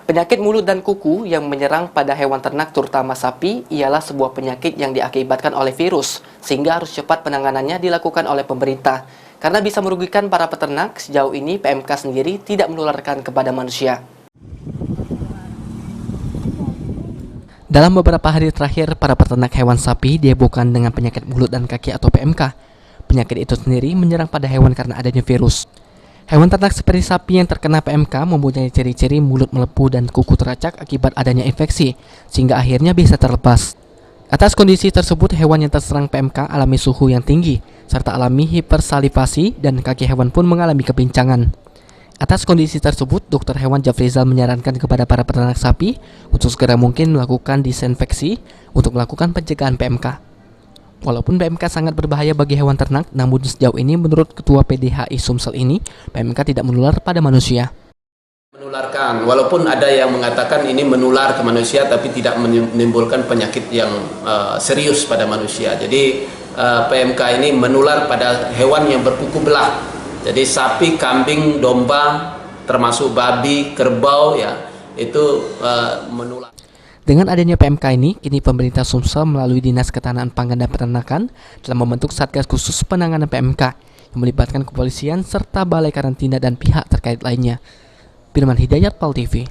Penyakit mulut dan kuku yang menyerang pada hewan ternak terutama sapi ialah sebuah penyakit yang diakibatkan oleh virus, sehingga harus cepat penanganannya dilakukan oleh pemerintah. Karena bisa merugikan para peternak, sejauh ini PMK sendiri tidak menularkan kepada manusia. Dalam beberapa hari terakhir, para peternak hewan sapi dihebohkan dengan penyakit mulut dan kaki atau PMK. Penyakit itu sendiri menyerang pada hewan karena adanya virus. Hewan ternak seperti sapi yang terkena PMK mempunyai ciri-ciri mulut melepuh dan kuku teracak akibat adanya infeksi, sehingga akhirnya bisa terlepas. Atas kondisi tersebut, hewan yang terserang PMK alami suhu yang tinggi, serta alami hipersalivasi dan kaki hewan pun mengalami kepincangan. Atas kondisi tersebut, Dr. Hewan Jafrizal menyarankan kepada para peternak sapi untuk segera mungkin melakukan disinfeksi untuk melakukan pencegahan PMK. Walaupun PMK sangat berbahaya bagi hewan ternak, namun sejauh ini menurut Ketua PDHI Sumsel ini, PMK tidak menular pada manusia. Menularkan, walaupun ada yang mengatakan ini menular ke manusia tapi tidak menimbulkan penyakit yang serius pada manusia. Jadi PMK ini menular pada hewan yang berkuku belah. Jadi sapi, kambing, domba, termasuk babi, kerbau ya, itu menular. Dengan adanya PMK ini, kini pemerintah Sumsel melalui Dinas Ketahanan Pangan dan Peternakan telah membentuk Satgas Khusus Penanganan PMK yang melibatkan kepolisian serta balai karantina dan pihak terkait lainnya. Firman Hidayat, PAL TV.